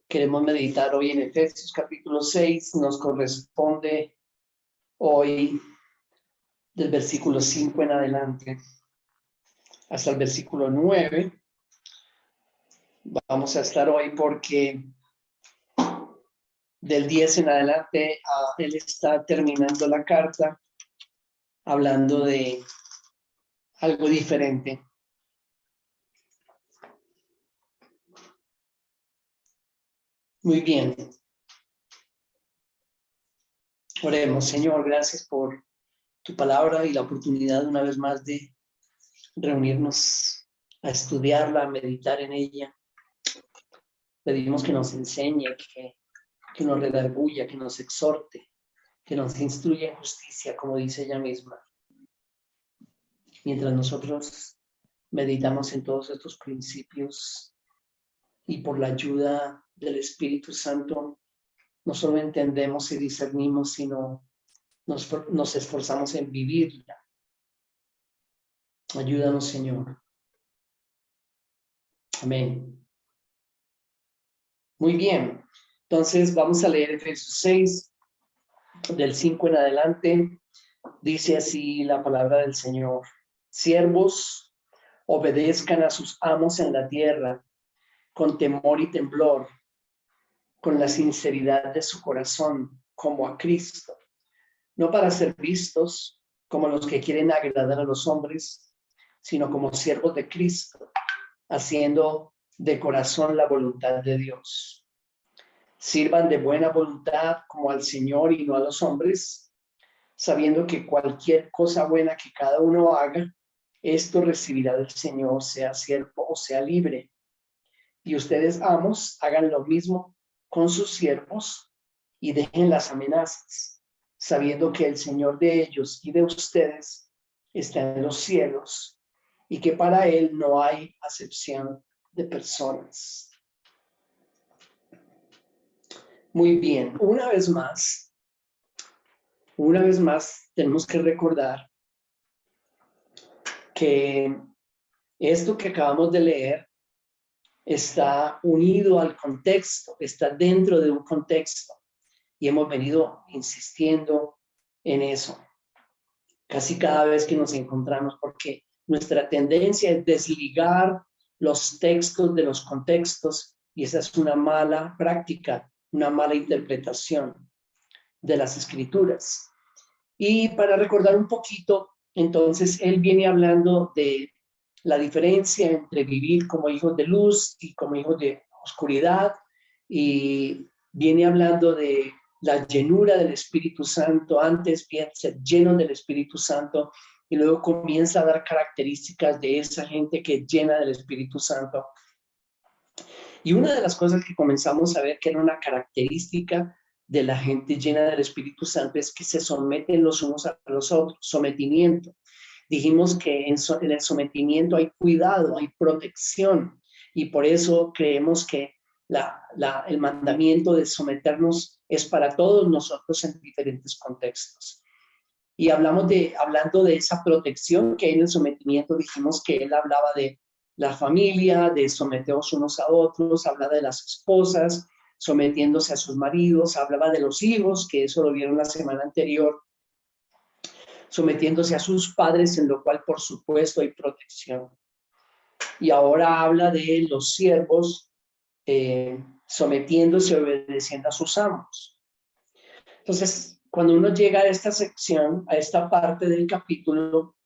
Queremos meditar hoy en Efesios capítulo 6. Nos corresponde hoy del versículo 5 en adelante hasta el versículo 9. Vamos a estar hoy porque del 10 en adelante él está terminando la carta hablando de algo diferente. Muy bien. Oremos. Señor, gracias por tu palabra y la oportunidad una vez más de reunirnos a estudiarla, a meditar en ella. Pedimos que nos enseñe, que nos redarguya, que nos exhorte, que nos instruya en justicia, como dice ella misma. Mientras nosotros meditamos en todos estos principios y por la ayuda del Espíritu Santo, no solo entendemos y discernimos, sino nos esforzamos en vivirla. Ayúdanos, Señor. Amén. Muy bien. Entonces vamos a leer Efesios 6, del 5 en adelante. Dice así la palabra del Señor. Siervos, obedezcan a sus amos en la tierra, con temor y temblor, con la sinceridad de su corazón, como a Cristo, no para ser vistos como los que quieren agradar a los hombres, sino como siervos de Cristo, haciendo de corazón la voluntad de Dios. Sirvan de buena voluntad como al Señor y no a los hombres, sabiendo que cualquier cosa buena que cada uno haga, esto recibirá del Señor, sea siervo o sea libre. Y ustedes, amos, hagan lo mismo con sus siervos y dejen las amenazas, sabiendo que el Señor de ellos y de ustedes está en los cielos y que para Él no hay acepción de personas. Muy bien, una vez más tenemos que recordar que esto que acabamos de leer está unido al contexto, está dentro de un contexto y hemos venido insistiendo en eso casi cada vez que nos encontramos, porque nuestra tendencia es desligar los textos de los contextos y esa es una mala práctica, una mala interpretación de las escrituras. Y para recordar un poquito, entonces él viene hablando de la diferencia entre vivir como hijos de luz y como hijos de oscuridad, y viene hablando de la llenura del Espíritu Santo, antes bien ser lleno del Espíritu Santo, y luego comienza a dar características de esa gente que es llena del Espíritu Santo. Y una de las cosas que comenzamos a ver que era una característica de la gente llena del Espíritu Santo es que se someten los unos a los otros, sometimiento. Dijimos que en el sometimiento hay cuidado, hay protección, y por eso creemos que el mandamiento de someternos es para todos nosotros en diferentes contextos. Y hablando de esa protección que hay en el sometimiento, dijimos que él hablaba de la familia, de someternos unos a otros, hablaba de las esposas sometiéndose a sus maridos, hablaba de los hijos, que eso lo vieron la semana anterior, sometiéndose a sus padres, en lo cual por supuesto hay protección. Y ahora habla de los siervos sometiéndose y obedeciendo a sus amos. Entonces, cuando uno llega a esta sección, a esta parte del capítulo,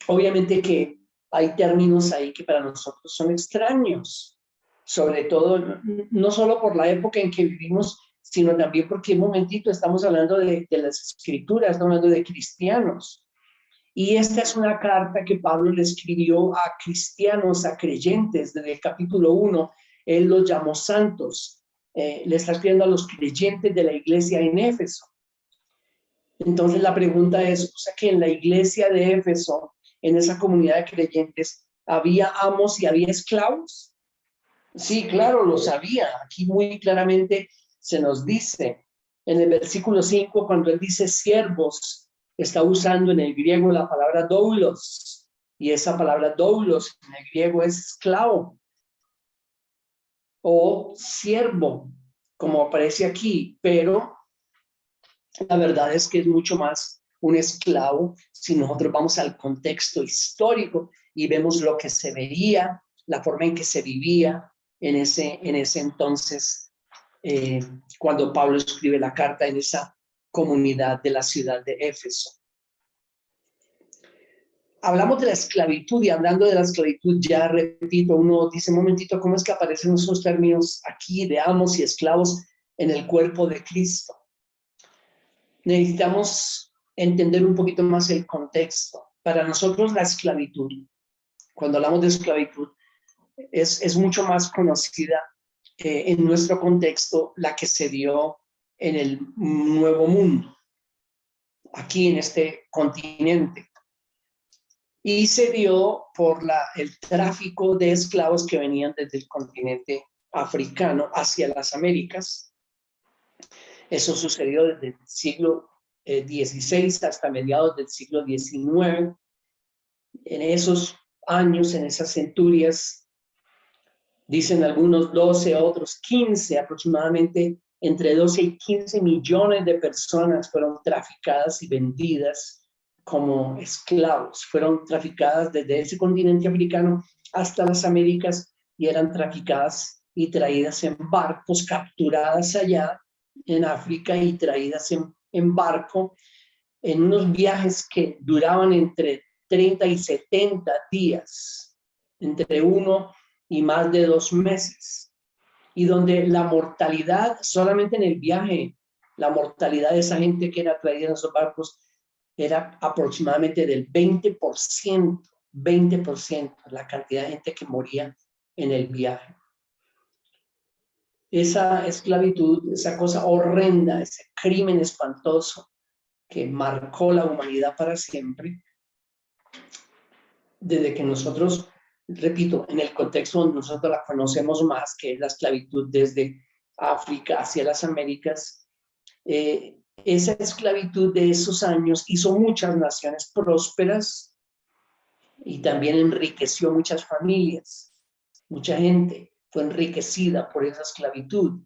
obviamente que hay términos ahí que para nosotros son extraños, sobre todo, no solo por la época en que vivimos, sino también porque un momentito estamos hablando de las escrituras, estamos hablando de cristianos. Y esta es una carta que Pablo le escribió a cristianos, a creyentes, desde el capítulo 1, él los llamó santos, le está escribiendo a los creyentes de la iglesia en Éfeso. Entonces la pregunta es, o sea que en la iglesia de Éfeso, en esa comunidad de creyentes, ¿había amos y había esclavos? Sí, claro, lo sabía. Aquí muy claramente se nos dice, en el versículo 5, cuando él dice siervos, está usando en el griego la palabra doulos, y esa palabra doulos en el griego es esclavo. o siervo, como aparece aquí, pero la verdad es que es mucho más un esclavo si nosotros vamos al contexto histórico y vemos lo que se veía, la forma en que se vivía en ese entonces, cuando Pablo escribe la carta en esa comunidad de la ciudad de Éfeso. Hablamos de la esclavitud y hablando de la esclavitud, ya repito, uno dice, un momentito, ¿cómo es que aparecen esos términos aquí de amos y esclavos en el cuerpo de Cristo? Necesitamos entender un poquito más el contexto. Para nosotros la esclavitud, cuando hablamos de esclavitud, es mucho más conocida en nuestro contexto la que se dio en el Nuevo Mundo, aquí en este continente. Y se dio por el tráfico de esclavos que venían desde el continente africano hacia las Américas. Eso sucedió desde el siglo XVI hasta mediados del siglo XIX. En esos años, en esas centurias, dicen algunos 12, otros 15, aproximadamente entre 12 y 15 millones de personas fueron traficadas y vendidas como esclavos. Fueron traficadas desde ese continente africano hasta las Américas y eran traficadas y traídas en barcos, capturadas allá en África y traídas en barco en unos viajes que duraban entre 30 y 70 días, entre 1 y más de 2 meses, y donde la mortalidad, solamente en el viaje, la mortalidad de esa gente que era traída en esos barcos era aproximadamente del 20%, la cantidad de gente que moría en el viaje. Esa esclavitud, esa cosa horrenda, ese crimen espantoso que marcó la humanidad para siempre, desde que nosotros, repito, en el contexto donde nosotros la conocemos más, que es la esclavitud desde África hacia las Américas, esa esclavitud de esos años hizo muchas naciones prósperas y también enriqueció muchas familias. Mucha gente fue enriquecida por esa esclavitud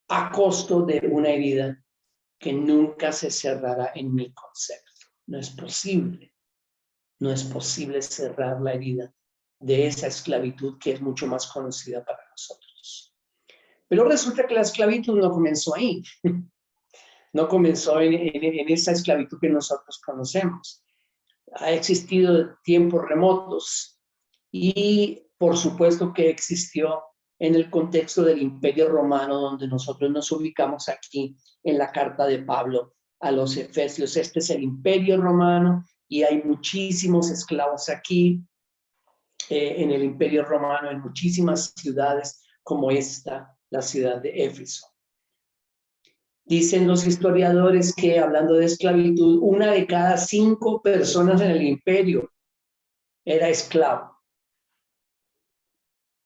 a costo de una herida que nunca se cerrará en mi concepto. No es posible. No es posible cerrar la herida de esa esclavitud que es mucho más conocida para nosotros. Pero resulta que la esclavitud no comenzó ahí. No comenzó en esa esclavitud que nosotros conocemos. Ha existido tiempos remotos y por supuesto que existió en el contexto del Imperio Romano, donde nosotros nos ubicamos aquí en la carta de Pablo a los Efesios. Este es el Imperio Romano y hay muchísimos esclavos aquí en el Imperio Romano, en muchísimas ciudades como esta, la ciudad de Éfeso. Dicen los historiadores que, hablando de esclavitud, 1 de cada 5 personas en el imperio era esclavo.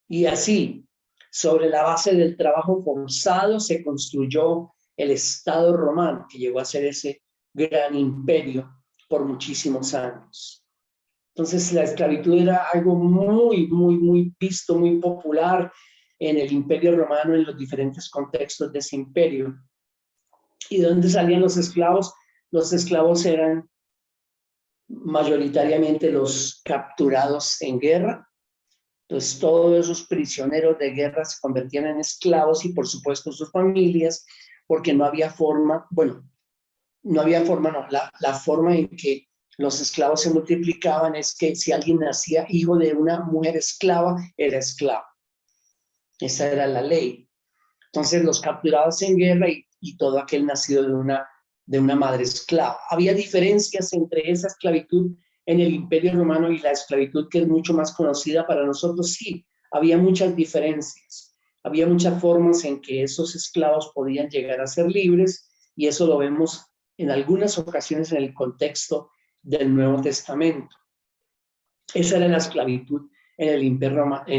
Y así, sobre la base del trabajo forzado, se construyó el Estado romano, que llegó a ser ese gran imperio por muchísimos años. Entonces, la esclavitud era algo muy visto, muy popular en el Imperio Romano, en los diferentes contextos de ese imperio. ¿Y de dónde salían los esclavos? Los esclavos eran mayoritariamente los capturados en guerra. Entonces, todos esos prisioneros de guerra se convertían en esclavos y, por supuesto, sus familias, porque no había forma, la forma en que los esclavos se multiplicaban es que si alguien nacía hijo de una mujer esclava, era esclavo. Esa era la ley. Entonces, los capturados en guerra y todo aquel nacido de una madre esclava. Había diferencias entre esa esclavitud en el Imperio Romano y la esclavitud que es mucho más conocida para nosotros. Sí, había muchas diferencias. Había muchas formas en que esos esclavos podían llegar a ser libres y eso lo vemos en algunas ocasiones en el contexto del Nuevo Testamento. Esa era la esclavitud en el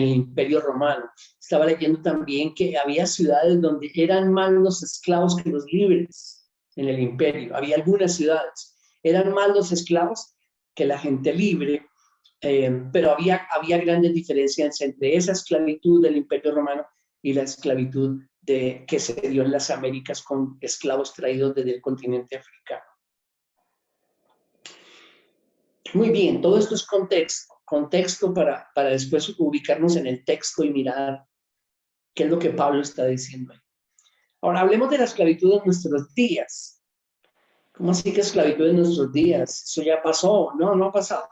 Imperio Romano. Estaba leyendo también que había ciudades donde eran más los esclavos que los libres en el imperio. Había algunas ciudades, eran más los esclavos que la gente libre, pero había grandes diferencias entre esa esclavitud del Imperio Romano y la esclavitud que se dio en las Américas con esclavos traídos desde el continente africano. Muy bien, todo esto es contexto para después ubicarnos en el texto y mirar qué es lo que Pablo está diciendo ahí. Ahora, hablemos de la esclavitud en nuestros días. ¿Cómo así que esclavitud en nuestros días? ¿Eso ya pasó? No, no ha pasado.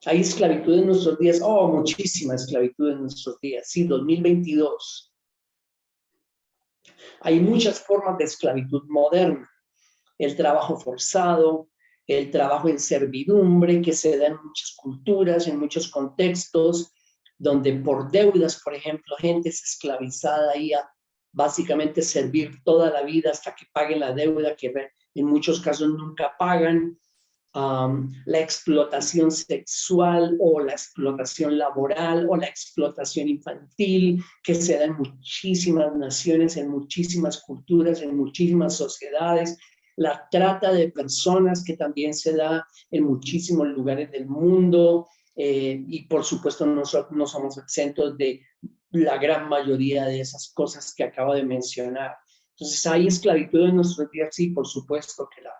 Hay esclavitud en nuestros días. Oh, muchísima esclavitud en nuestros días. Sí, 2022. Hay muchas formas de esclavitud moderna. El trabajo forzado, el trabajo en servidumbre que se da en muchas culturas, en muchos contextos, donde por deudas, por ejemplo, gente es esclavizada ahí a básicamente servir toda la vida hasta que paguen la deuda, que en muchos casos nunca pagan. La explotación sexual o la explotación laboral o la explotación infantil que se da en muchísimas naciones, en muchísimas culturas, en muchísimas sociedades. La trata de personas que también se da en muchísimos lugares del mundo, y por supuesto no somos exentos de la gran mayoría de esas cosas que acabo de mencionar. Entonces, ¿hay esclavitud en nuestros días? Sí, por supuesto que la hay.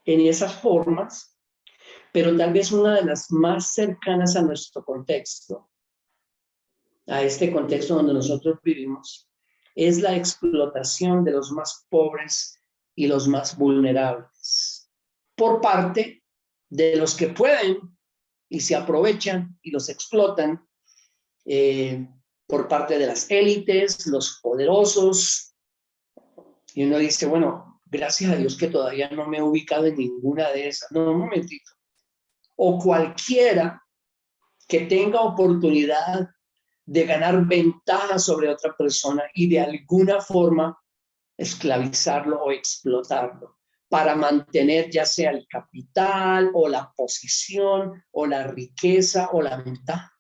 En esas formas, pero tal vez una de las más cercanas a nuestro contexto, a este contexto donde nosotros vivimos, es la explotación de los más pobres y los más vulnerables por parte de los que pueden y se aprovechan y los explotan, por parte de las élites, los poderosos. Y uno dice, bueno, gracias a Dios que todavía no me he ubicado en ninguna de esas. No, un momentito. O cualquiera que tenga oportunidad de ganar ventaja sobre otra persona y de alguna forma esclavizarlo o explotarlo para mantener ya sea el capital o la posición o la riqueza o la ventaja.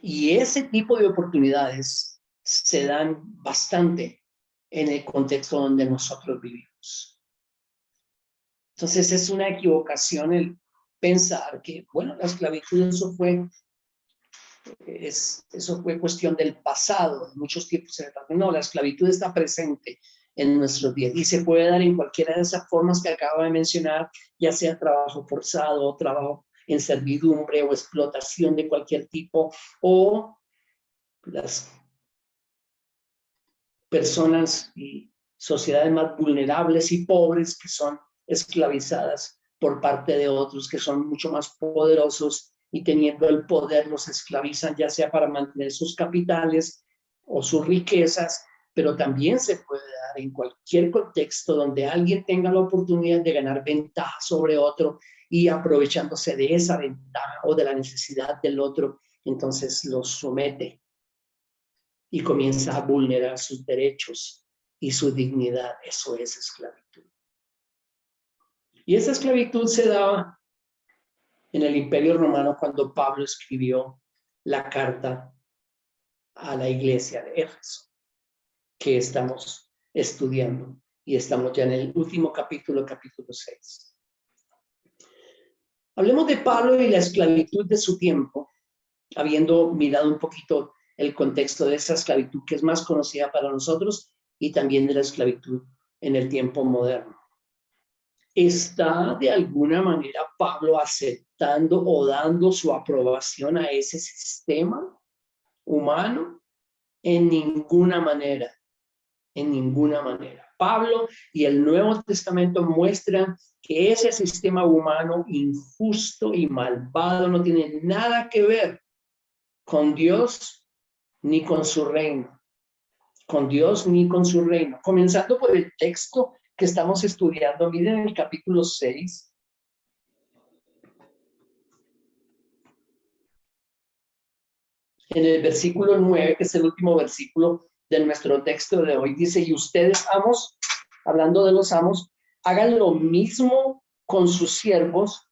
Y ese tipo de oportunidades se dan bastante en el contexto donde nosotros vivimos. Entonces es una equivocación el pensar que, bueno, la esclavitud eso fue cuestión del pasado, en muchos tiempos. No, la esclavitud está presente en nuestros días y se puede dar en cualquiera de esas formas que acabo de mencionar, ya sea trabajo forzado o trabajo en servidumbre o explotación de cualquier tipo, o las personas y sociedades más vulnerables y pobres que son esclavizadas por parte de otros que son mucho más poderosos y teniendo el poder los esclavizan, ya sea para mantener sus capitales o sus riquezas, pero también se puede dar en cualquier contexto donde alguien tenga la oportunidad de ganar ventaja sobre otro y aprovechándose de esa ventaja o de la necesidad del otro, entonces los somete y comienza a vulnerar sus derechos y su dignidad. Eso es esclavitud. Y esa esclavitud se daba en el Imperio Romano cuando Pablo escribió la carta a la iglesia de Éfeso, que estamos estudiando, y estamos ya en el último capítulo 6. Hablemos de Pablo y la esclavitud de su tiempo, habiendo mirado un poquito el contexto de esa esclavitud que es más conocida para nosotros y también de la esclavitud en el tiempo moderno. ¿Está de alguna manera Pablo aceptando o dando su aprobación a ese sistema humano? En ninguna manera, en ninguna manera. Pablo y el Nuevo Testamento muestran que ese sistema humano injusto y malvado no tiene nada que ver con Dios ni con su reino. Con Dios ni con su reino. Comenzando por el texto que estamos estudiando, miren el capítulo 6. En el versículo 9, que es el último versículo de nuestro texto de hoy, dice, y ustedes, amos, hablando de los amos, hagan lo mismo con sus siervos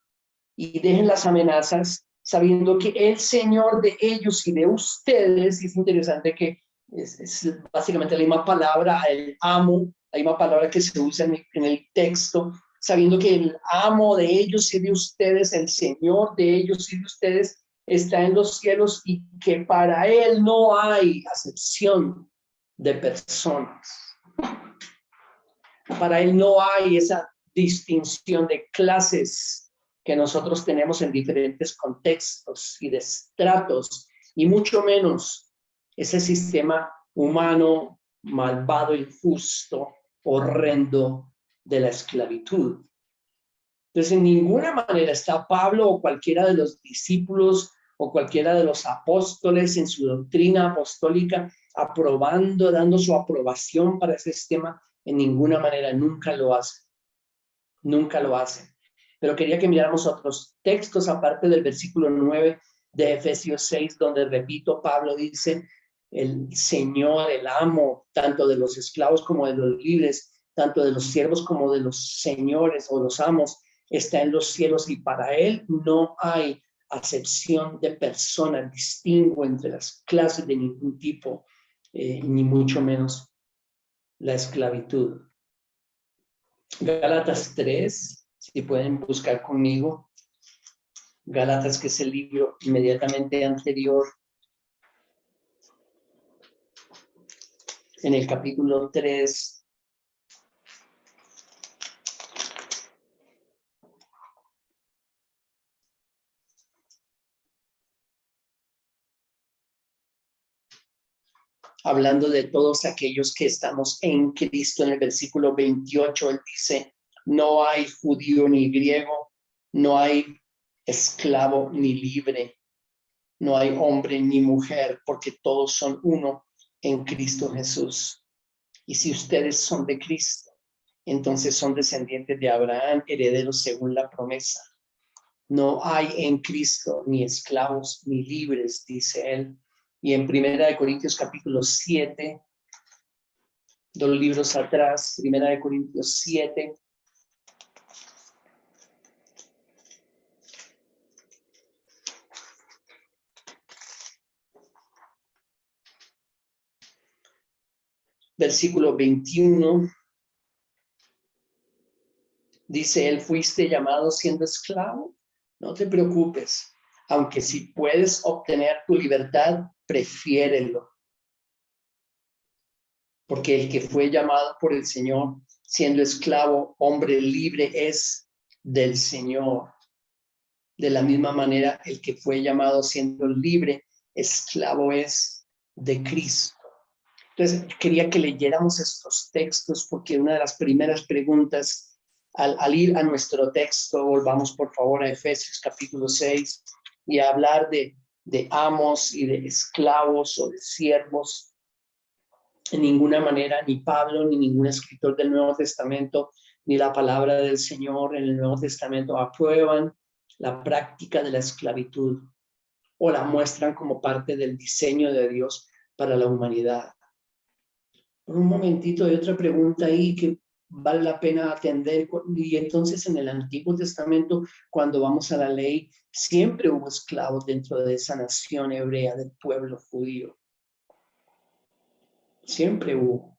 y dejen las amenazas, sabiendo que el Señor de ellos y de ustedes, y es interesante que es básicamente la misma palabra, el amo, la misma palabra que se usa en el texto, sabiendo que el amo de ellos y de ustedes, el Señor de ellos y de ustedes, está en los cielos y que para él no hay acepción de personas. Para él no hay esa distinción de clases que nosotros tenemos en diferentes contextos y de estratos, y mucho menos ese sistema humano malvado, injusto, horrendo de la esclavitud. Entonces, en ninguna manera está Pablo o cualquiera de los discípulos o cualquiera de los apóstoles en su doctrina apostólica aprobando, dando su aprobación para ese sistema. En ninguna manera, nunca lo hacen. Nunca lo hacen. Pero quería que miráramos otros textos aparte del versículo 9 de Efesios 6, donde, repito, Pablo dice, el Señor, el amo, tanto de los esclavos como de los libres, tanto de los siervos como de los señores o los amos, está en los cielos y para él no hay acepción de personas, distingo entre las clases de ningún tipo, ni mucho menos la esclavitud. Gálatas 3, si pueden buscar conmigo. Gálatas, que es el libro inmediatamente anterior, en el capítulo 3. Hablando de todos aquellos que estamos en Cristo, en el versículo 28, él dice, no hay judío ni griego, no hay esclavo ni libre, no hay hombre ni mujer, porque todos son uno en Cristo Jesús. Y si ustedes son de Cristo, entonces son descendientes de Abraham, herederos según la promesa. No hay en Cristo ni esclavos ni libres, dice él. Y en 1 Corintios capítulo 7, 2 libros atrás, 1 Corintios 7, versículo 21, dice él, ¿fuiste llamado siendo esclavo? No te preocupes, aunque si puedes obtener tu libertad, prefiérelo. Porque el que fue llamado por el Señor, siendo esclavo, hombre libre es del Señor. De la misma manera, el que fue llamado siendo libre, esclavo es de Cristo. Entonces, quería que leyéramos estos textos porque una de las primeras preguntas al ir a nuestro texto, volvamos por favor a Efesios capítulo 6 y a hablar de amos y de esclavos o de siervos. En ninguna manera, ni Pablo, ni ningún escritor del Nuevo Testamento, ni la palabra del Señor en el Nuevo Testamento aprueban la práctica de la esclavitud o la muestran como parte del diseño de Dios para la humanidad. Por un momentito hay otra pregunta ahí que vale la pena atender. Y entonces en el Antiguo Testamento, cuando vamos a la ley, siempre hubo esclavos dentro de esa nación hebrea, del pueblo judío. Siempre hubo.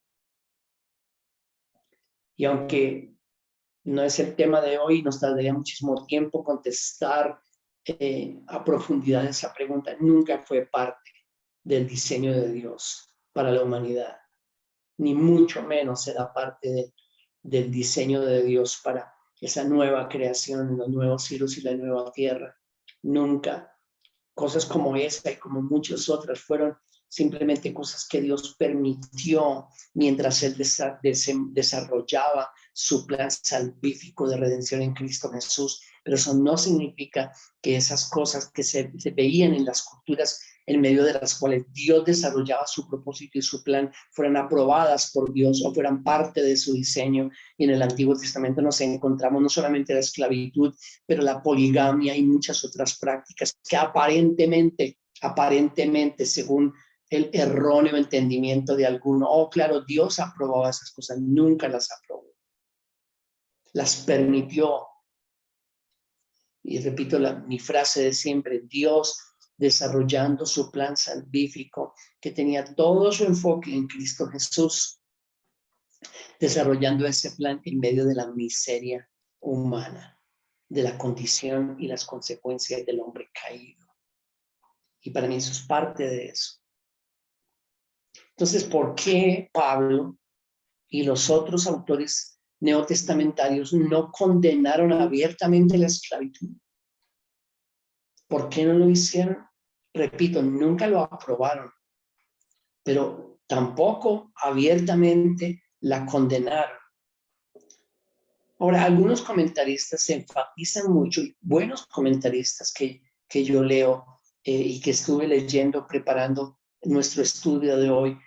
Y aunque no es el tema de hoy, nos tardaría muchísimo tiempo contestar a profundidad esa pregunta. Nunca fue parte del diseño de Dios para la humanidad, ni mucho menos será parte del diseño de Dios para esa nueva creación, los nuevos cielos y la nueva tierra. Nunca. Cosas como esa y como muchas otras fueron simplemente cosas que Dios permitió mientras Él desarrollaba su plan salvífico de redención en Cristo Jesús. Pero eso no significa que esas cosas que se veían en las culturas en medio de las cuales Dios desarrollaba su propósito y su plan fueran aprobadas por Dios o fueran parte de su diseño. Y en el Antiguo Testamento nos encontramos no solamente la esclavitud, pero la poligamia y muchas otras prácticas que aparentemente, según el erróneo entendimiento de alguno, oh, claro, Dios aprobaba esas cosas, nunca las aprobó. Las permitió. Y repito mi frase de siempre, Dios desarrollando su plan salvífico, que tenía todo su enfoque en Cristo Jesús, desarrollando ese plan en medio de la miseria humana, de la condición y las consecuencias del hombre caído. Y para mí eso es parte de eso. Entonces, ¿por qué Pablo y los otros autores neotestamentarios no condenaron abiertamente la esclavitud? ¿Por qué no lo hicieron? Repito, nunca lo aprobaron, pero tampoco abiertamente la condenaron. Ahora, algunos comentaristas se enfatizan mucho, buenos comentaristas que yo leo y que estuve leyendo, preparando nuestro estudio de hoy.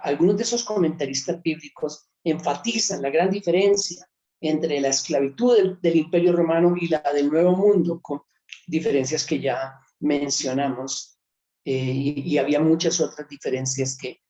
Algunos de esos comentaristas bíblicos enfatizan la gran diferencia entre la esclavitud del Imperio Romano y la del Nuevo Mundo, con diferencias que ya mencionamos, y había muchas otras diferencias que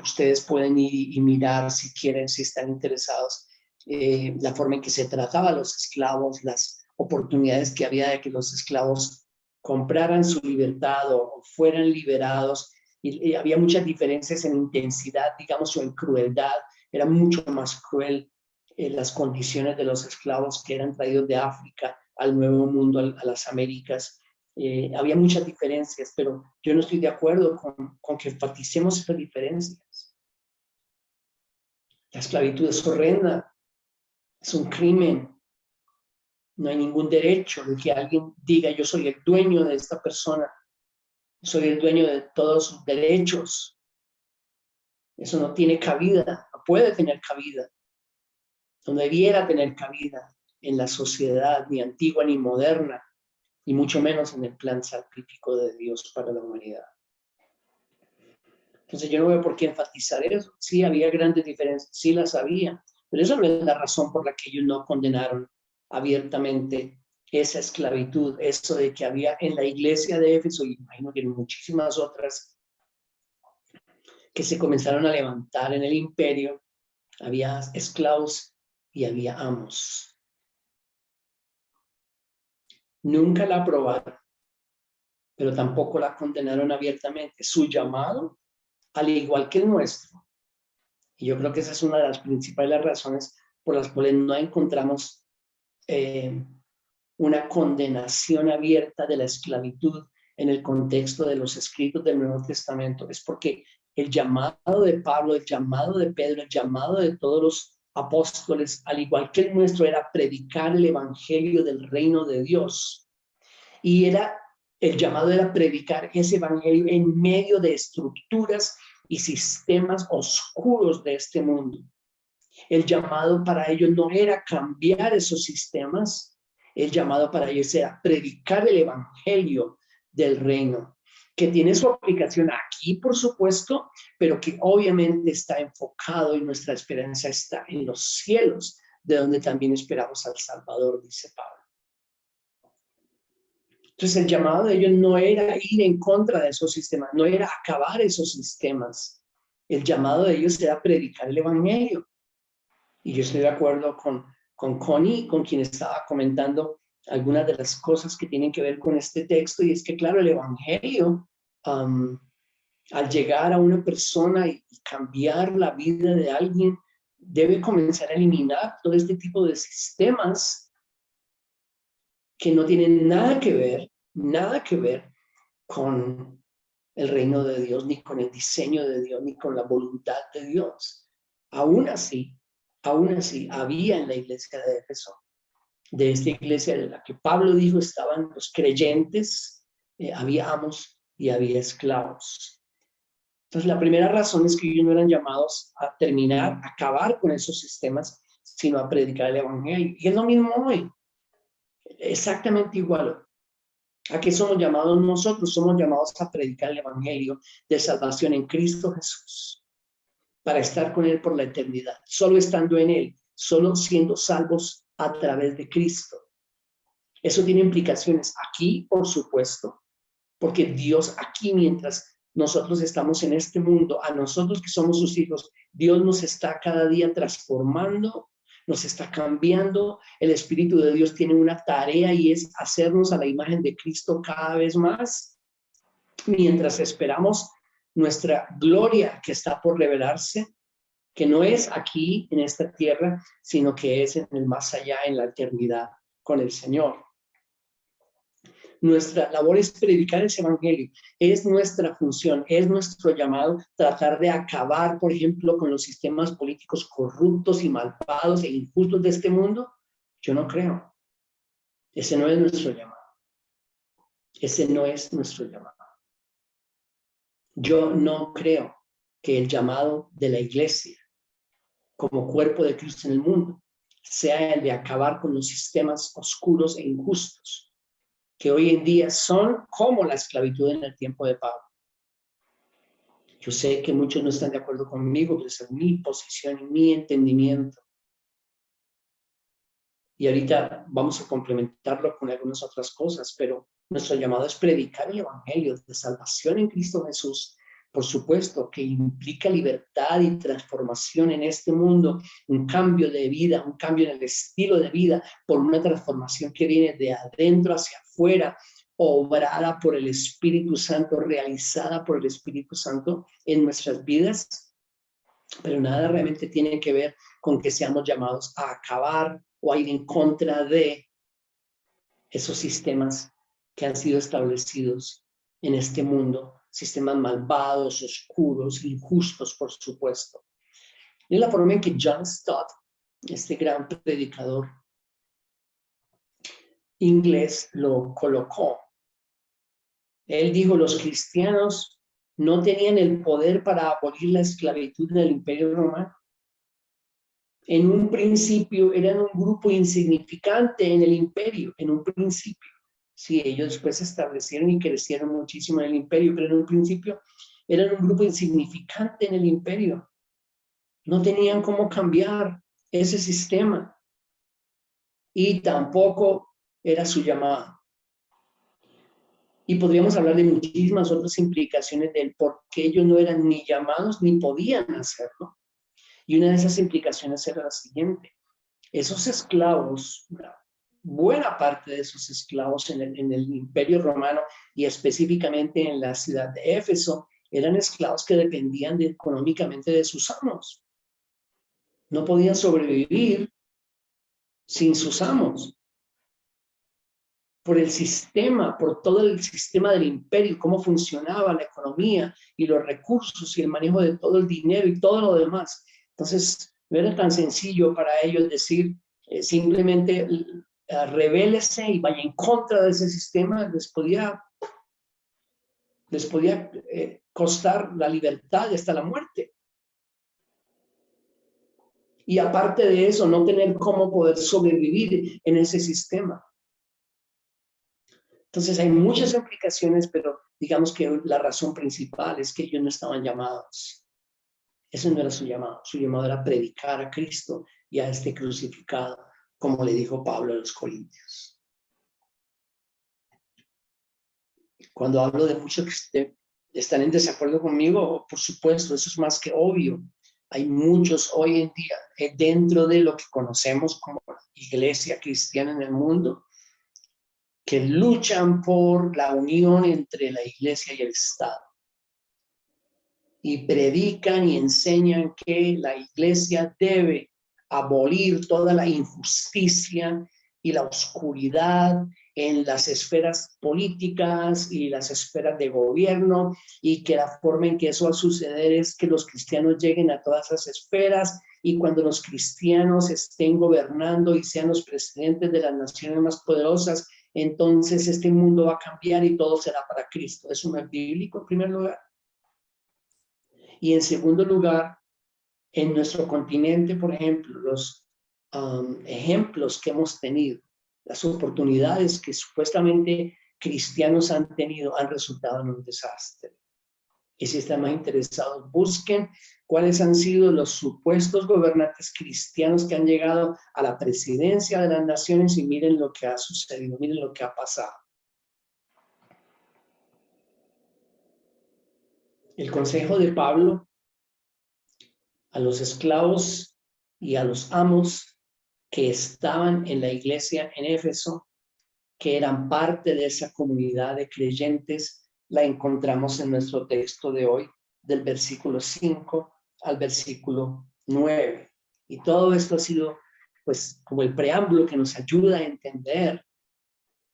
ustedes pueden ir y mirar si quieren, si están interesados. La forma en que se trataba a los esclavos, las oportunidades que había de que los esclavos compraran su libertad o fueran liberados, y había muchas diferencias en intensidad, digamos, o en crueldad. Era mucho más cruel las condiciones de los esclavos que eran traídos de África al Nuevo Mundo, a las Américas. Había muchas diferencias, pero yo no estoy de acuerdo con que enfaticemos esas diferencias. La esclavitud es horrenda, es un crimen. No hay ningún derecho de que alguien diga yo soy el dueño de esta persona, soy el dueño de todos sus derechos. Eso no tiene cabida, no puede tener cabida, no debiera tener cabida en la sociedad ni antigua ni moderna, y mucho menos en el plan salvífico de Dios para la humanidad. Entonces yo no veo por qué enfatizar eso. Sí, había grandes diferencias, sí las había, pero eso no es la razón por la que ellos no condenaron abiertamente esa esclavitud, eso de que había en la iglesia de Éfeso, y imagino que en muchísimas otras, que se comenzaron a levantar en el imperio, había esclavos y había amos. Nunca la aprobaron, pero tampoco la condenaron abiertamente. Su llamado, al igual que el nuestro, y yo creo que esa es una de las principales razones por las cuales no encontramos una condenación abierta de la esclavitud en el contexto de los escritos del Nuevo Testamento, es porque el llamado de Pablo, el llamado de Pedro, el llamado de todos los apóstoles, al igual que el nuestro, era predicar el evangelio del reino de Dios. Y el llamado era predicar ese evangelio en medio de estructuras y sistemas oscuros de este mundo. El llamado para ellos no era cambiar esos sistemas, el llamado para ellos era predicar el evangelio del reino, que tiene su aplicación aquí, por supuesto, pero que obviamente está enfocado y nuestra esperanza está en los cielos, de donde también esperamos al Salvador, dice Pablo. Entonces el llamado de ellos no era ir en contra de esos sistemas, no era acabar esos sistemas. El llamado de ellos era predicar el evangelio. Y yo estoy de acuerdo con Connie, con quien estaba comentando algunas de las cosas que tienen que ver con este texto, y es que, claro, el evangelio, al llegar a una persona y cambiar la vida de alguien, debe comenzar a eliminar todo este tipo de sistemas que no tienen nada que ver con el reino de Dios, ni con el diseño de Dios, ni con la voluntad de Dios. Aún así, había en la iglesia de Éfeso, de esta iglesia de la que Pablo dijo estaban los creyentes, había amos y había esclavos. Entonces, la primera razón es que ellos no eran llamados a terminar, a acabar con esos sistemas, sino a predicar el evangelio. Y es lo mismo hoy, exactamente igual. ¿A qué somos llamados nosotros? Somos llamados a predicar el evangelio de salvación en Cristo Jesús, para estar con Él por la eternidad, solo estando en Él, solo siendo salvos a través de Cristo. Eso tiene implicaciones aquí, por supuesto, porque Dios aquí, mientras nosotros estamos en este mundo, a nosotros que somos sus hijos, Dios nos está cada día transformando, nos está cambiando. El Espíritu de Dios tiene una tarea y es hacernos a la imagen de Cristo cada vez más, mientras esperamos nuestra gloria que está por revelarse, que no es aquí en esta tierra, sino que es en el más allá, en la eternidad con el Señor. Nuestra labor es predicar ese evangelio, es nuestra función, es nuestro llamado tratar de acabar, por ejemplo, con los sistemas políticos corruptos y malvados e injustos de este mundo. Yo no creo. Ese no es nuestro llamado. Ese no es nuestro llamado. Yo no creo que el llamado de la iglesia como cuerpo de Cristo en el mundo sea el de acabar con los sistemas oscuros e injustos que hoy en día son como la esclavitud en el tiempo de Pablo. Yo sé que muchos no están de acuerdo conmigo, pero esa es mi posición y mi entendimiento. Y ahorita vamos a complementarlo con algunas otras cosas, pero nuestro llamado es predicar el evangelio de salvación en Cristo Jesús. Por supuesto que implica libertad y transformación en este mundo, un cambio de vida, un cambio en el estilo de vida, por una transformación que viene de adentro hacia afuera, obrada por el Espíritu Santo, realizada por el Espíritu Santo en nuestras vidas. Pero nada realmente tiene que ver con que seamos llamados a acabar o a ir en contra de esos sistemas que han sido establecidos en este mundo, sistemas malvados, oscuros, injustos, por supuesto. Y la forma en que John Stott, este gran predicador inglés, lo colocó. Él dijo, los cristianos no tenían el poder para abolir la esclavitud del Imperio Romano. En un principio eran un grupo insignificante en el imperio, en un principio. Sí, ellos después se establecieron y crecieron muchísimo en el imperio, pero en un principio eran un grupo insignificante en el imperio. No tenían cómo cambiar ese sistema y tampoco era su llamado. Y podríamos hablar de muchísimas otras implicaciones del por qué ellos no eran ni llamados ni podían hacerlo. Y una de esas implicaciones era la siguiente. Esos esclavos, buena parte de esos esclavos en el Imperio Romano y específicamente en la ciudad de Éfeso, eran esclavos que dependían económicamente de sus amos. No podían sobrevivir sin sus amos. Por el sistema, por todo el sistema del imperio, cómo funcionaba la economía y los recursos y el manejo de todo el dinero y todo lo demás. Entonces, no era tan sencillo para ellos decir simplemente rebélese y vaya en contra de ese sistema. Les podía costar la libertad y hasta la muerte. Y aparte de eso, no tener cómo poder sobrevivir en ese sistema. Entonces hay muchas implicaciones, pero digamos que la razón principal es que ellos no estaban llamados. Ese no era su llamado era predicar a Cristo y a este crucificado, como le dijo Pablo a los Corintios. Cuando hablo de muchos que están en desacuerdo conmigo, por supuesto, eso es más que obvio. Hay muchos hoy en día dentro de lo que conocemos como iglesia cristiana en el mundo, que luchan por la unión entre la iglesia y el Estado. Y predican y enseñan que la iglesia debe abolir toda la injusticia y la oscuridad en las esferas políticas y las esferas de gobierno, y que la forma en que eso va a suceder es que los cristianos lleguen a todas esas esferas, y cuando los cristianos estén gobernando y sean los presidentes de las naciones más poderosas, entonces este mundo va a cambiar y todo será para Cristo. Eso no es bíblico en primer lugar. Y en segundo lugar, en nuestro continente, por ejemplo, los ejemplos que hemos tenido, las oportunidades que supuestamente cristianos han tenido, han resultado en un desastre. Y si están más interesados, busquen cuáles han sido los supuestos gobernantes cristianos que han llegado a la presidencia de las naciones y miren lo que ha sucedido, miren lo que ha pasado. El consejo de Pablo a los esclavos y a los amos que estaban en la iglesia en Éfeso, que eran parte de esa comunidad de creyentes, la encontramos en nuestro texto de hoy, del versículo 5 al versículo 9. Y todo esto ha sido, pues, como el preámbulo que nos ayuda a entender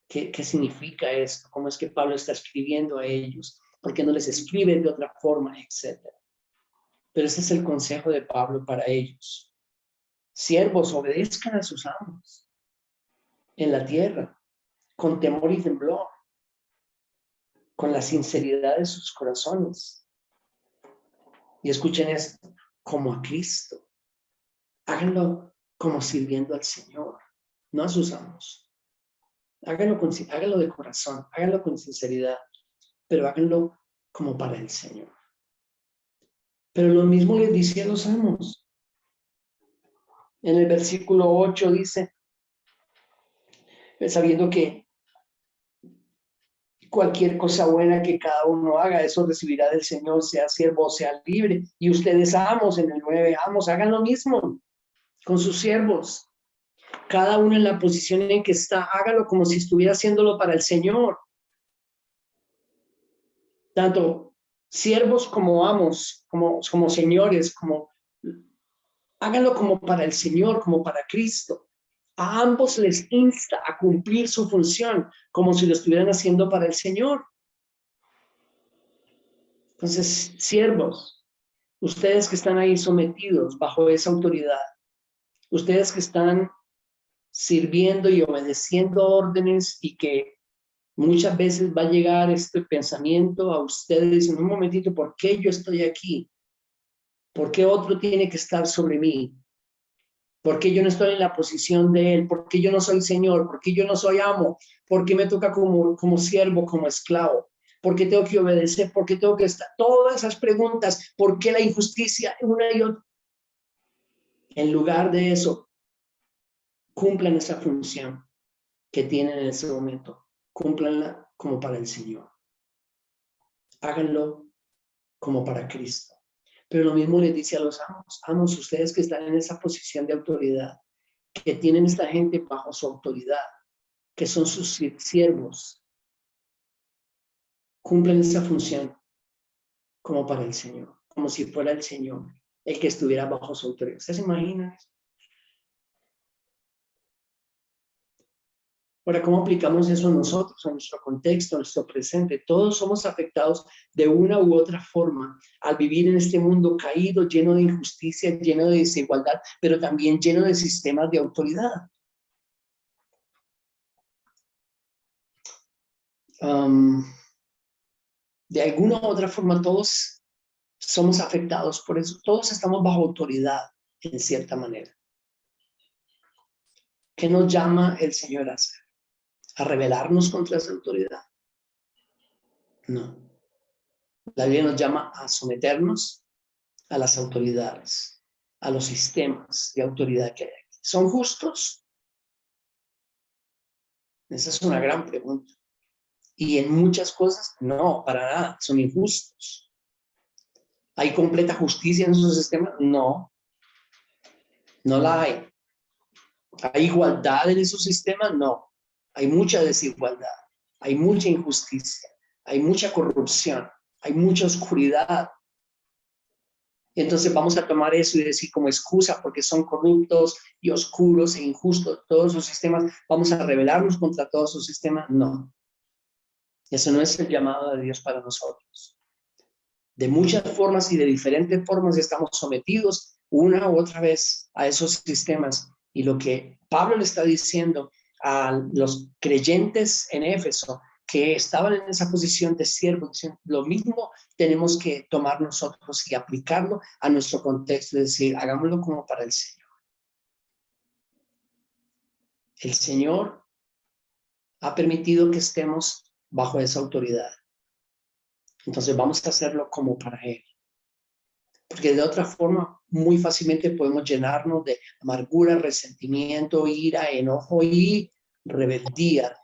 ¿Qué significa esto? ¿Cómo es que Pablo está escribiendo a ellos? ¿Por qué no les escribe de otra forma? Etcétera. Pero ese es el consejo de Pablo para ellos. Siervos, obedezcan a sus amos en la tierra, con temor y temblor, con la sinceridad de sus corazones. Y escuchen esto, como a Cristo. Háganlo como sirviendo al Señor, no a sus amos. Háganlo de corazón, háganlo con sinceridad, pero háganlo como para el Señor. Pero lo mismo les dice a los amos. En el versículo 8 dice, sabiendo que cualquier cosa buena que cada uno haga, eso recibirá del Señor, sea siervo o sea libre. Y ustedes amos, en el 9, amos, hagan lo mismo con sus siervos. Cada uno en la posición en que está, hágalo como si estuviera haciéndolo para el Señor. Tanto siervos como amos, como señores, háganlo como para el Señor, como para Cristo. A ambos les insta a cumplir su función como si lo estuvieran haciendo para el Señor. Entonces, siervos, ustedes que están ahí sometidos bajo esa autoridad, ustedes que están sirviendo y obedeciendo órdenes y que muchas veces va a llegar este pensamiento a ustedes en un momentito, ¿por qué yo estoy aquí? ¿Por qué otro tiene que estar sobre mí? ¿Por qué yo no estoy en la posición de él? ¿Por qué yo no soy señor? ¿Por qué yo no soy amo? ¿Por qué me toca como siervo, como esclavo? ¿Por qué tengo que obedecer? ¿Por qué tengo que estar? Todas esas preguntas, ¿por qué la injusticia una y otra? En lugar de eso, cumplan esa función que tienen en ese momento. Cúmplanla como para el Señor. Háganlo como para Cristo. Pero lo mismo les dice a los amos, amos, ustedes que están en esa posición de autoridad, que tienen esta gente bajo su autoridad, que son sus siervos, cumplen esa función como para el Señor, como si fuera el Señor el que estuviera bajo su autoridad. ¿Ustedes se imaginan? Ahora, ¿cómo aplicamos eso nosotros, a nuestro contexto, a nuestro presente? Todos somos afectados de una u otra forma al vivir en este mundo caído, lleno de injusticia, lleno de desigualdad, pero también lleno de sistemas de autoridad. De alguna u otra forma, todos somos afectados por eso. Todos estamos bajo autoridad, en cierta manera. ¿Qué nos llama el Señor a hacer? ¿A rebelarnos contra esa autoridad? No. La Biblia nos llama a someternos a las autoridades, a los sistemas de autoridad que hay aquí. ¿Son justos? Esa es una gran pregunta. Y en muchas cosas, no, para nada, son injustos. ¿Hay completa justicia en esos sistemas? No, no la hay. ¿Hay igualdad en esos sistemas? No. Hay mucha desigualdad, hay mucha injusticia, hay mucha corrupción, hay mucha oscuridad. Y entonces vamos a tomar eso y decir como excusa porque son corruptos y oscuros e injustos todos sus sistemas. ¿Vamos a rebelarnos contra todos sus sistemas? No. Eso no es el llamado de Dios para nosotros. De muchas formas y de diferentes formas estamos sometidos una u otra vez a esos sistemas. Y lo que Pablo le está diciendo a los creyentes en Éfeso que estaban en esa posición de siervo, lo mismo tenemos que tomar nosotros y aplicarlo a nuestro contexto, es decir, hagámoslo como para el Señor. El Señor ha permitido que estemos bajo esa autoridad. Entonces vamos a hacerlo como para Él. Porque de otra forma, muy fácilmente podemos llenarnos de amargura, resentimiento, ira, enojo y rebeldía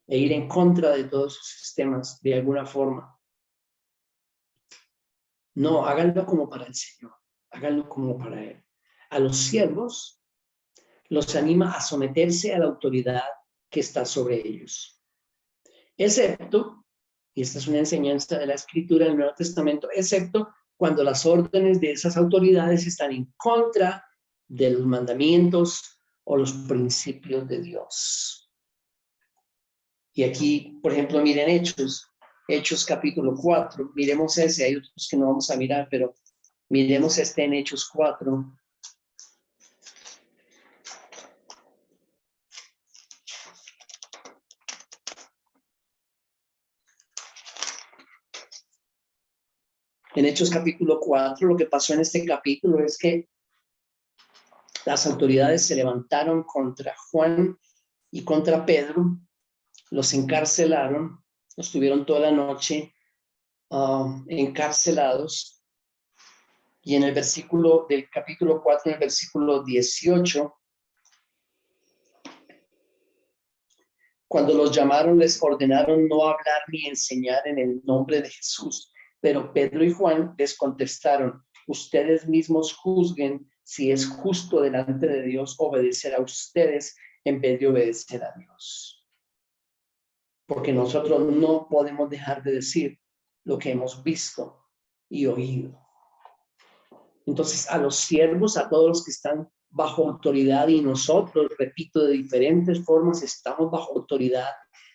e ir en contra de todos sus sistemas de alguna forma. No, háganlo como para el Señor, háganlo como para Él. A los siervos los anima a someterse a la autoridad que está sobre ellos. Excepto, y esta es una enseñanza de la Escritura del Nuevo Testamento, excepto cuando las órdenes de esas autoridades están en contra de los mandamientos o los principios de Dios. Y aquí, por ejemplo, miren Hechos capítulo 4, miremos ese, hay otros que no vamos a mirar, pero miremos este en Hechos 4. En Hechos capítulo 4, lo que pasó en este capítulo es que las autoridades se levantaron contra Juan y contra Pedro, los encarcelaron, los tuvieron toda la noche encarcelados. Y en el versículo del capítulo 4, en el versículo 18, cuando los llamaron, les ordenaron no hablar ni enseñar en el nombre de Jesús. Pero Pedro y Juan les contestaron, ustedes mismos juzguen si es justo delante de Dios obedecer a ustedes en vez de obedecer a Dios. Porque nosotros no podemos dejar de decir lo que hemos visto y oído. Entonces, a los siervos, a todos los que están bajo autoridad, y nosotros, repito, de diferentes formas estamos bajo autoridad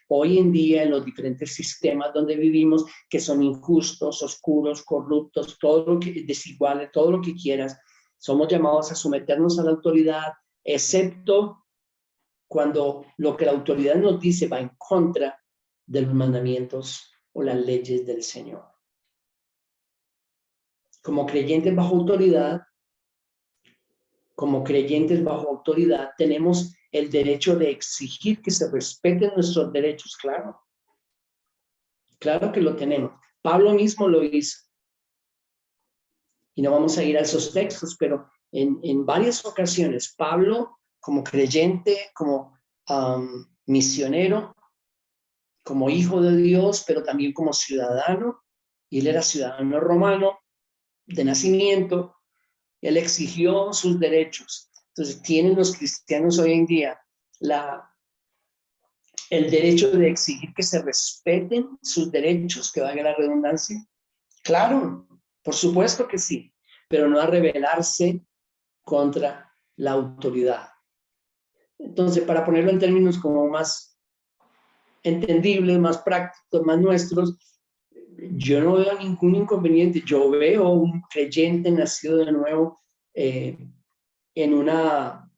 hoy en día en los diferentes sistemas donde vivimos, que son injustos, oscuros, corruptos, todo lo que desiguales, todo lo que quieras. Somos llamados a someternos a la autoridad, excepto cuando lo que la autoridad nos dice va en contra de los mandamientos o las leyes del Señor. Como creyentes bajo autoridad, tenemos el derecho de exigir que se respeten nuestros derechos, claro. Claro que lo tenemos. Pablo mismo lo hizo. Y no vamos a ir a esos textos, pero en varias ocasiones, Pablo, como creyente, como misionero, como hijo de Dios, pero también como ciudadano, y él era ciudadano romano de nacimiento, él exigió sus derechos. Entonces, tienen los cristianos hoy en día el derecho de exigir que se respeten sus derechos, que valga la redundancia. Claro, por supuesto que sí, pero no a rebelarse contra la autoridad. Entonces, para ponerlo en términos como más entendibles, más prácticos, más nuestros, yo no veo ningún inconveniente. Yo veo un creyente nacido de nuevo en una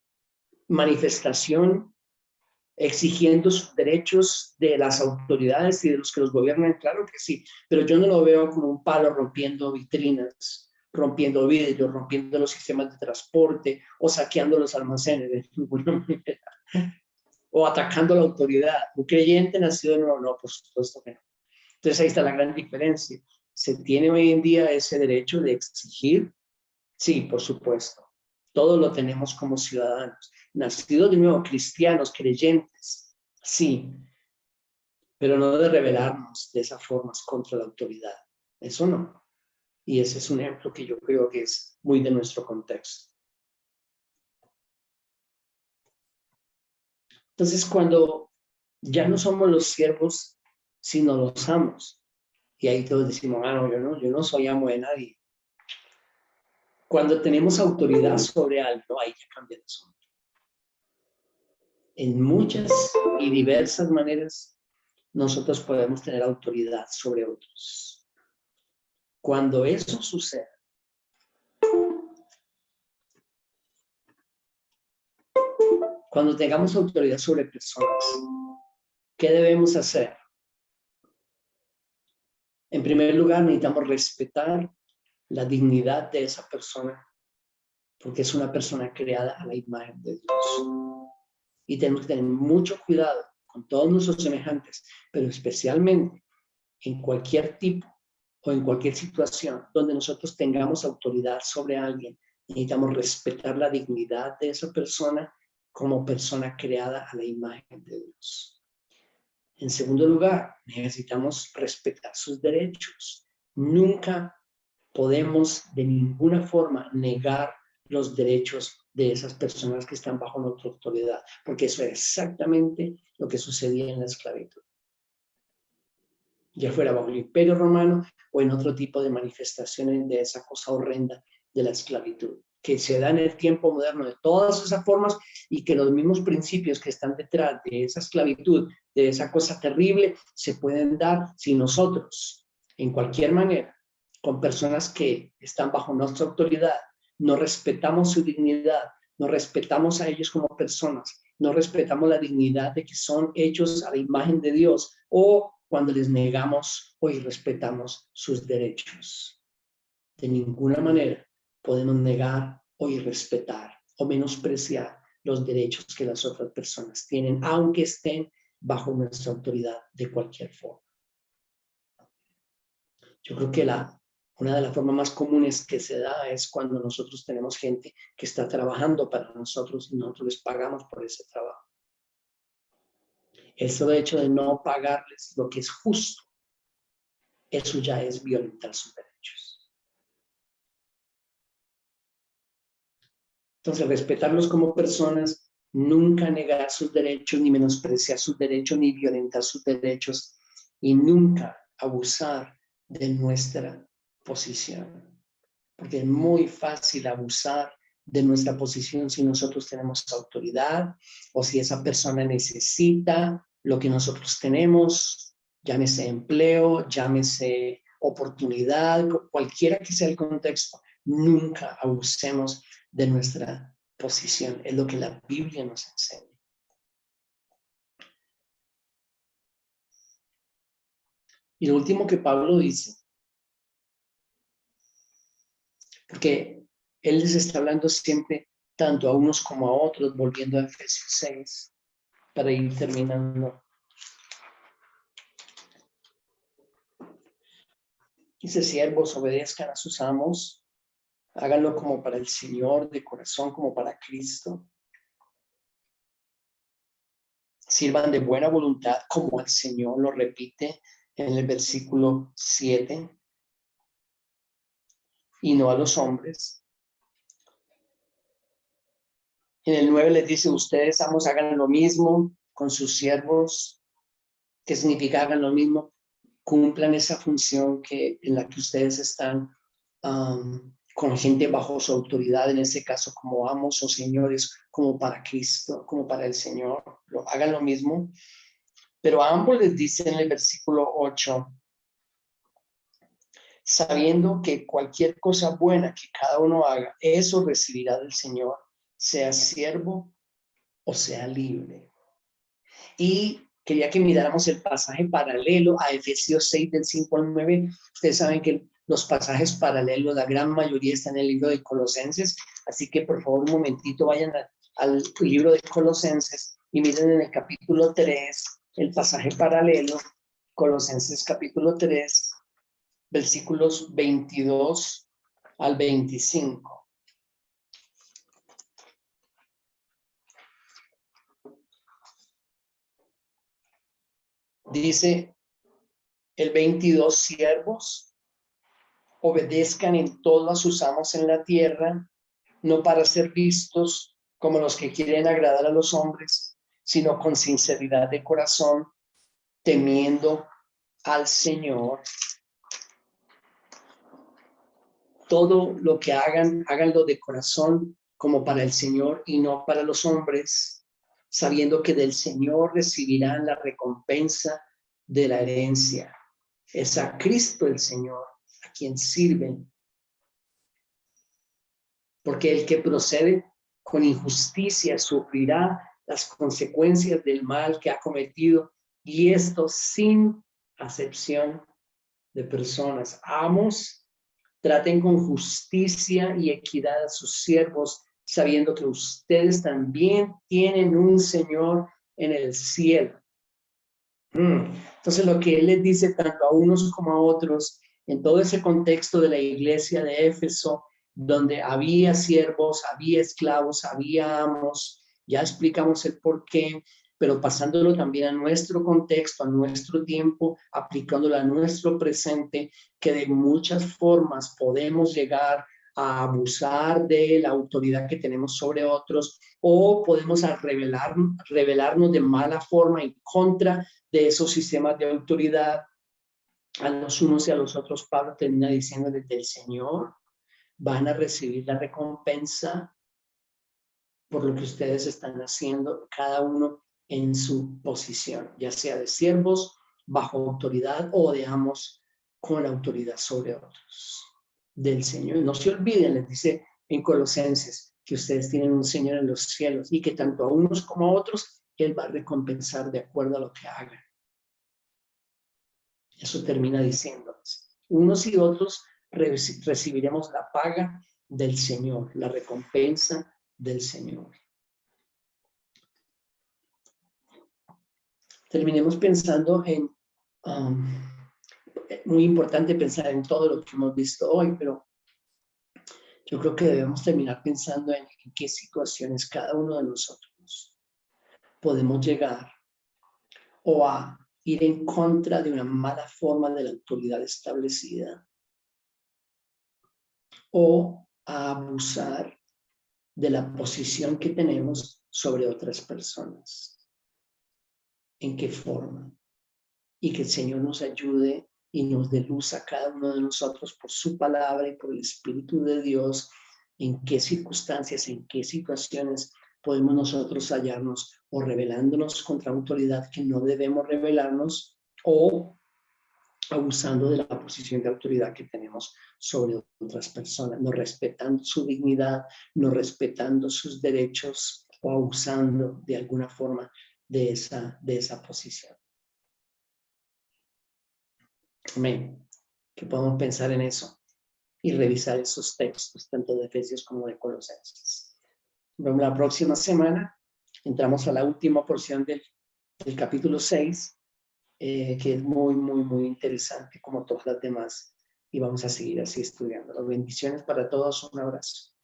manifestación exigiendo sus derechos de las autoridades y de los que los gobiernan, claro que sí, pero yo no lo veo como un palo rompiendo vitrinas, rompiendo vidrios, rompiendo los sistemas de transporte o saqueando los almacenes de ninguna manera, o atacando a la autoridad. Un creyente nacido de nuevo, no, por supuesto que no. Entonces ahí está la gran diferencia. ¿Se tiene hoy en día ese derecho de exigir? Sí, por supuesto. Todos lo tenemos como ciudadanos. Nacidos de nuevo, cristianos, creyentes, sí, pero no de rebelarnos de esas formas contra la autoridad. Eso no. Y ese es un ejemplo que yo creo que es muy de nuestro contexto. Entonces, cuando ya no somos los siervos, sino los amos, y ahí todos decimos, no, yo no soy amo de nadie. Cuando tenemos autoridad sobre algo, ahí ya cambia de asunto. En muchas y diversas maneras, nosotros podemos tener autoridad sobre otros. Cuando eso sucede, cuando tengamos autoridad sobre personas, ¿qué debemos hacer? En primer lugar, necesitamos respetar la dignidad de esa persona, porque es una persona creada a la imagen de Dios. Y tenemos que tener mucho cuidado con todos nuestros semejantes, pero especialmente en cualquier tipo o en cualquier situación donde nosotros tengamos autoridad sobre alguien, necesitamos respetar la dignidad de esa persona como persona creada a la imagen de Dios. En segundo lugar, necesitamos respetar sus derechos. Nunca podemos de ninguna forma negar los derechos de esas personas que están bajo nuestra autoridad, porque eso es exactamente lo que sucedía en la esclavitud. Ya fuera bajo el Imperio Romano o en otro tipo de manifestaciones de esa cosa horrenda de la esclavitud. que se da en el tiempo moderno de todas esas formas y que los mismos principios que están detrás de esa esclavitud, de esa cosa terrible, se pueden dar si nosotros, en cualquier manera, con personas que están bajo nuestra autoridad, no respetamos su dignidad, no respetamos a ellos como personas, no respetamos la dignidad de que son hechos a la imagen de Dios, o cuando les negamos o irrespetamos sus derechos. De ninguna manera podemos negar o irrespetar o menospreciar los derechos que las otras personas tienen, aunque estén bajo nuestra autoridad de cualquier forma. Yo creo que una de las formas más comunes que se da es cuando nosotros tenemos gente que está trabajando para nosotros y nosotros les pagamos por ese trabajo. El solo hecho de no pagarles lo que es justo, eso ya es violentar sus derechos. Entonces, respetarlos como personas, nunca negar sus derechos, ni menospreciar sus derechos, ni violentar sus derechos, y nunca abusar de nuestra posición. Porque es muy fácil abusar de nuestra posición si nosotros tenemos autoridad o si esa persona necesita lo que nosotros tenemos, llámese empleo, llámese oportunidad, cualquiera que sea el contexto, nunca abusemos de nuestra posición. Es lo que la Biblia nos enseña. Y lo último que Pablo dice, porque él les está hablando siempre tanto a unos como a otros, volviendo a Efesios 6, para ir terminando. Dice: siervos, obedezcan a sus amos, háganlo como para el Señor, de corazón, como para Cristo. Sirvan de buena voluntad como al Señor, lo repite en el versículo 7, y no a los hombres. En el 9 les dice: ustedes, amos, hagan lo mismo con sus siervos. ¿Qué significa hagan lo mismo? Cumplan esa función en la que ustedes están con gente bajo su autoridad, en este caso como amos o señores, como para Cristo, como para el Señor. Hagan lo mismo. Pero a ambos les dice en el versículo 8, sabiendo que cualquier cosa buena que cada uno haga, eso recibirá del Señor, sea siervo o sea libre. Y quería que miráramos el pasaje paralelo a Efesios 6, del 5 al 9. Ustedes saben que los pasajes paralelos, la gran mayoría están en el libro de Colosenses, así que por favor un momentito vayan al libro de Colosenses y miren en el capítulo 3, el pasaje paralelo, Colosenses capítulo 3, versículos 22 al 25. Dice el 22, siervos, obedezcan en todo a sus amos en la tierra, no para ser vistos como los que quieren agradar a los hombres, sino con sinceridad de corazón, temiendo al Señor. Todo lo que hagan, háganlo de corazón como para el Señor y no para los hombres, sabiendo que del Señor recibirán la recompensa de la herencia. Es a Cristo el Señor a quien sirven. Porque el que procede con injusticia sufrirá las consecuencias del mal que ha cometido, y esto sin acepción de personas. Amos, traten con justicia y equidad a sus siervos, sabiendo que ustedes también tienen un Señor en el cielo. Entonces, lo que él les dice tanto a unos como a otros, en todo ese contexto de la iglesia de Éfeso, donde había siervos, había esclavos, había amos, ya explicamos el por qué, pero pasándolo también a nuestro contexto, a nuestro tiempo, aplicándolo a nuestro presente, que de muchas formas podemos llegar a abusar de la autoridad que tenemos sobre otros, o podemos rebelarnos de mala forma en contra de esos sistemas de autoridad a los unos y a los otros. Pablo termina diciendo desde el Señor, van a recibir la recompensa por lo que ustedes están haciendo, cada uno en su posición, ya sea de siervos, bajo autoridad, o de amos con autoridad sobre otros, del Señor. No se olviden, les dice en Colosenses, que ustedes tienen un Señor en los cielos y que tanto a unos como a otros, Él va a recompensar de acuerdo a lo que hagan. Eso termina diciéndoles. Unos y otros recibiremos la paga del Señor, la recompensa del Señor. Terminemos pensando en, muy importante pensar en todo lo que hemos visto hoy, pero yo creo que debemos terminar pensando en qué situaciones cada uno de nosotros podemos llegar o a ir en contra de una mala forma de la autoridad establecida o a abusar de la posición que tenemos sobre otras personas. ¿En qué forma? Y que el Señor nos ayude y nos dé luz a cada uno de nosotros por su palabra y por el Espíritu de Dios, en qué circunstancias, en qué situaciones podemos nosotros hallarnos o rebelándonos contra autoridad que no debemos rebelarnos o abusando de la posición de autoridad que tenemos sobre otras personas, no respetando su dignidad, no respetando sus derechos o abusando de alguna forma de esa posición. Amén. Que podamos pensar en eso y revisar esos textos, tanto de Efesios como de Colosenses. Nos vemos la próxima semana. Entramos a la última porción del capítulo 6, que es muy, muy, muy interesante, como todas las demás. Y vamos a seguir así estudiando. Bendiciones para todos. Un abrazo.